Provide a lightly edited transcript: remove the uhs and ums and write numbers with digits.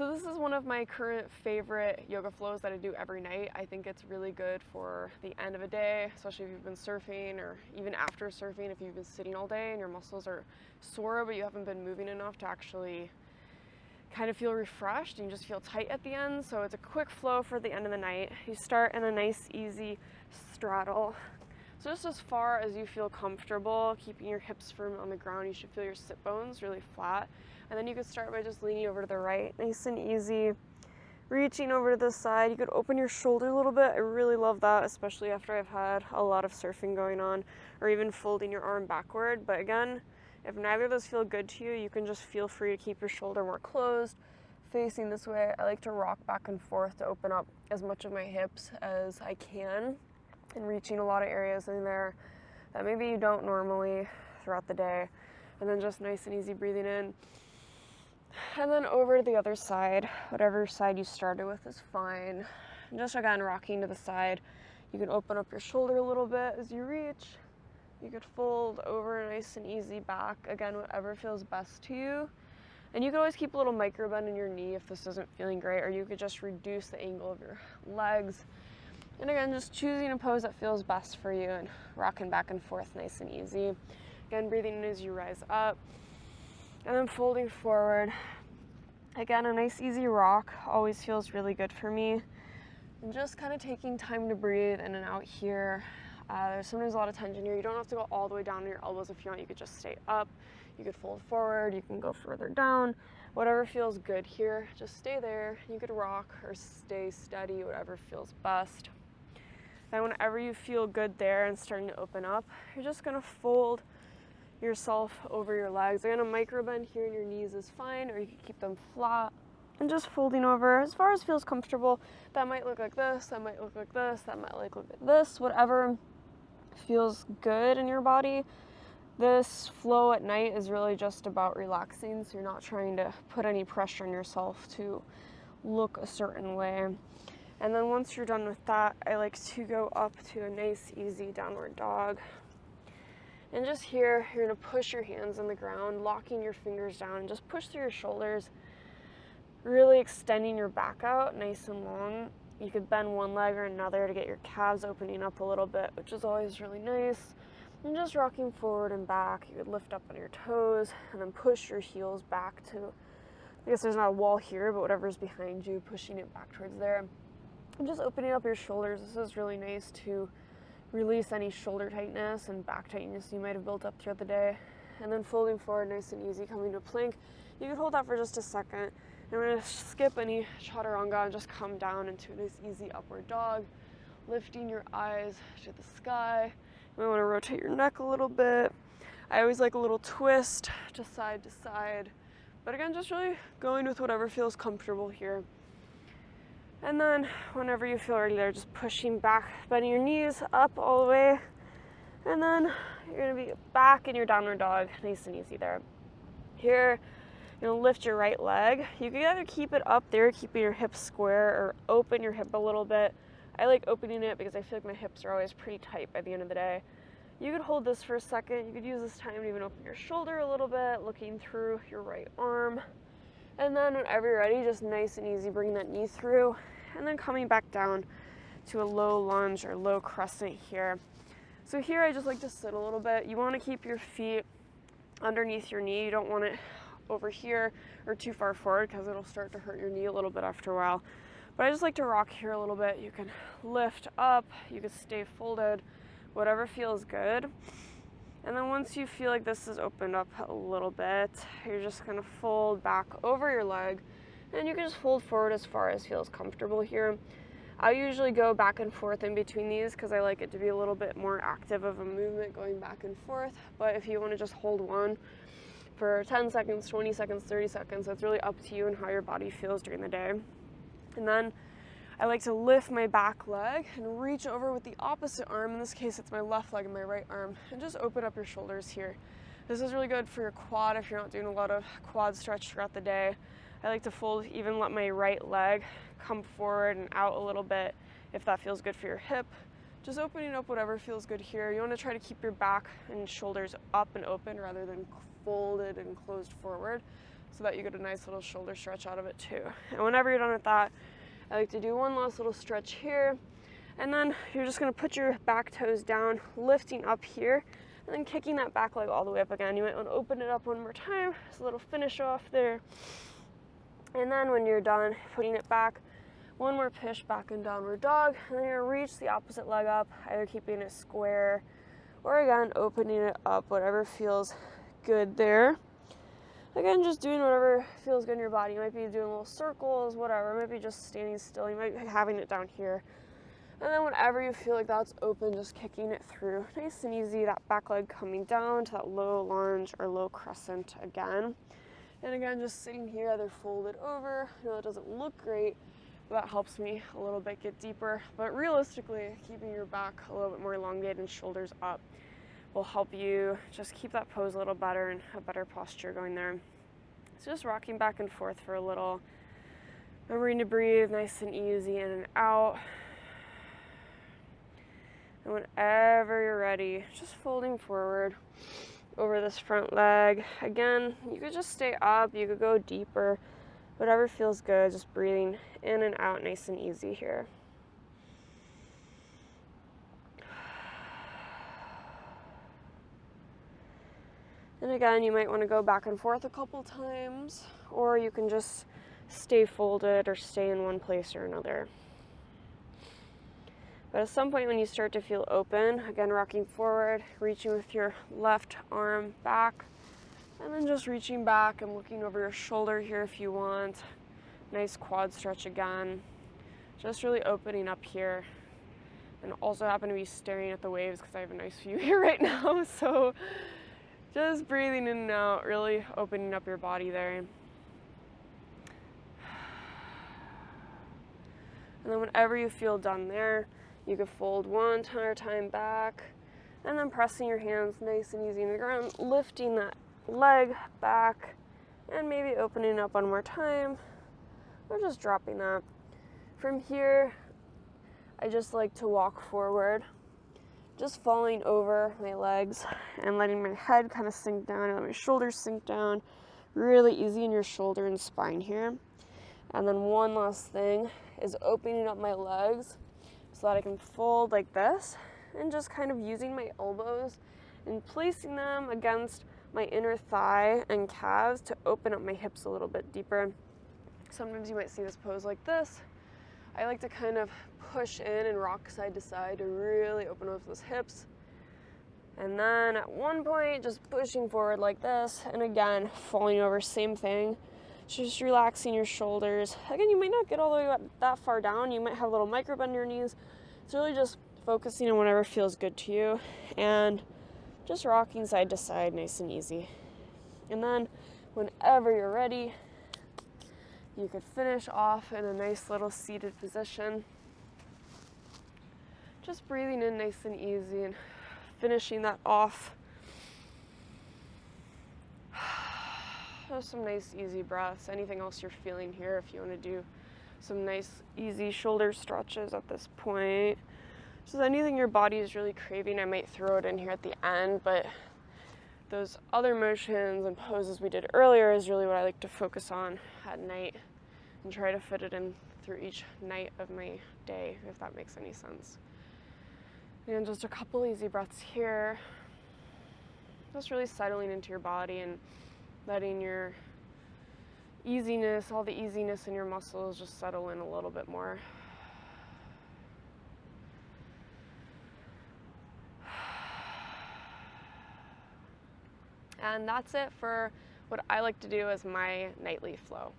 So this is one of my current favorite yoga flows that I do every night. I think it's really good for the end of a day, especially if you've been surfing, or even after surfing, if you've been sitting all day and your muscles are sore but you haven't been moving enough to actually kind of feel refreshed and you just feel tight at the end. So it's a quick flow for the end of the night. You start in a nice easy straddle. So just as far as you feel comfortable, keeping your hips firm on the ground. You should feel your sit bones really flat. And then you could start by just leaning over to the right, nice and easy. Reaching over to the side, you could open your shoulder a little bit. I really love that, especially after I've had a lot of surfing going on, or even folding your arm backward. But again, if neither of those feel good to you, you can just feel free to keep your shoulder more closed, facing this way. I like to rock back and forth to open up as much of my hips as I can, and reaching a lot of areas in there that maybe you don't normally throughout the day. And then just nice and easy breathing in. And then over to the other side. Whatever side you started with is fine. And just again, rocking to the side. You can open up your shoulder a little bit as you reach. You could fold over nice and easy back. Again, whatever feels best to you. And you can always keep a little micro bend in your knee if this isn't feeling great, or you could just reduce the angle of your legs. And again, just choosing a pose that feels best for you and rocking back and forth nice and easy. Again, breathing in as you rise up. And then folding forward. Again, a nice easy rock always feels really good for me. And just kind of taking time to breathe in and out here. There's sometimes a lot of tension here. You don't have to go all the way down to your elbows if you want. You could just stay up. You could fold forward. You can go further down. Whatever feels good here, just stay there. You could rock or stay steady, whatever feels best. Then whenever you feel good there and starting to open up, you're just going to fold yourself over your legs. Again, a micro bend here in your knees is fine, or you can keep them flat. And just folding over as far as feels comfortable. That might look like this, that might look like this, that might look like this, whatever feels good in your body. This flow at night is really just about relaxing, so you're not trying to put any pressure on yourself to look a certain way. And then once you're done with that, I like to go up to a nice, easy downward dog. And just here, you're gonna push your hands on the ground, locking your fingers down, and just push through your shoulders, really extending your back out nice and long. You could bend one leg or another to get your calves opening up a little bit, which is always really nice. And just rocking forward and back. You could lift up on your toes and then push your heels back to, I guess there's not a wall here, but whatever's behind you, pushing it back towards there. And just opening up your shoulders. This is really nice to release any shoulder tightness and back tightness you might have built up throughout the day. And then folding forward nice and easy, coming to a plank. You can hold that for just a second. And we're going to skip any chaturanga and just come down into a nice easy upward dog, lifting your eyes to the sky. You want to rotate your neck a little bit. I always like a little twist to side. But again, just really going with whatever feels comfortable here. And then whenever you feel ready there, just pushing back, bending your knees up all the way. And then you're gonna be back in your downward dog, nice and easy there. Here, you're gonna lift your right leg. You can either keep it up there, keeping your hips square, or open your hip a little bit. I like opening it because I feel like my hips are always pretty tight by the end of the day. You could hold this for a second. You could use this time to even open your shoulder a little bit, looking through your right arm. And then whenever you're ready, just nice and easy, bring that knee through, and then coming back down to a low lunge or low crescent here. So here I just like to sit a little bit. You want to keep your feet underneath your knee. You don't want it over here or too far forward because it'll start to hurt your knee a little bit after a while. But I just like to rock here a little bit. You can lift up, you can stay folded, whatever feels good. And then once you feel like this is opened up a little bit, you're just gonna fold back over your leg, and you can just fold forward as far as feels comfortable here. I usually go back and forth in between these because I like it to be a little bit more active of a movement going back and forth. But if you want to just hold one for 10 seconds, 20 seconds, 30 seconds, that's really up to you and how your body feels during the day. And then I like to lift my back leg and reach over with the opposite arm. In this case, it's my left leg and my right arm, and just open up your shoulders here. This is really good for your quad if you're not doing a lot of quad stretch throughout the day. I like to fold, even let my right leg come forward and out a little bit if that feels good for your hip. Just opening up whatever feels good here. You want to try to keep your back and shoulders up and open rather than folded and closed forward. so that you get a nice little shoulder stretch out of it too. And whenever you're done with that, I like to do one last little stretch here, and then you're just gonna put your back toes down, lifting up here, and then kicking that back leg all the way up again. You might want to open it up one more time, just a little finish off there. And then when you're done putting it back, one more push back in downward dog, and then you're gonna reach the opposite leg up, either keeping it square or again opening it up, whatever feels good there. Again, just doing whatever feels good in your body. You might be doing little circles, whatever. Maybe just standing still. You might be having it down here. And then whenever you feel like that's open, just kicking it through. Nice and easy, that back leg coming down to that low lunge or low crescent again. And again, just sitting here, either folded over. I know it doesn't look great, but that helps me a little bit get deeper. But realistically, keeping your back a little bit more elongated and shoulders up will help you just keep that pose a little better and a better posture going there. So just rocking back and forth for a little. Remembering to breathe nice and easy in and out. And whenever you're ready, just folding forward over this front leg. Again, you could just stay up, you could go deeper, whatever feels good, just breathing in and out nice and easy here. And again, you might want to go back and forth a couple times, or you can just stay folded or stay in one place or another. But at some point when you start to feel open, again, rocking forward, reaching with your left arm back, and then just reaching back and looking over your shoulder here if you want. Nice quad stretch again. Just really opening up here. And also happen to be staring at the waves because I have a nice view here right now. So just breathing in and out, really opening up your body there. And then whenever you feel done there, you can fold one entire time back, and then pressing your hands nice and easy in the ground, lifting that leg back, and maybe opening up one more time, or just dropping that. From here, I just like to walk forward, just falling over my legs and letting my head kind of sink down and let my shoulders sink down. Really easy in your shoulder and spine here. And then one last thing is opening up my legs so that I can fold like this and just kind of using my elbows and placing them against my inner thigh and calves to open up my hips a little bit deeper. Sometimes you might see this pose like this. I like to kind of push in and rock side to side to really open up those hips. And then at one point, just pushing forward like this. And again, falling over, same thing. Just relaxing your shoulders. Again, you might not get all the way that far down. You might have a little micro bend in your knees. It's really just focusing on whatever feels good to you. And just rocking side to side, nice and easy. And then whenever you're ready, you could finish off in a nice little seated position. Just breathing in nice and easy and finishing that off. Just some nice easy breaths. Anything else you're feeling here, if you want to do some nice easy shoulder stretches at this point. Just anything your body is really craving, I might throw it in here at the end, but those other motions and poses we did earlier is really what I like to focus on at night and try to fit it in through each night of my day, if that makes any sense. And just a couple easy breaths here. Just really settling into your body and letting your easiness, all the easiness in your muscles just settle in a little bit more. And that's it for what I like to do as my nightly flow.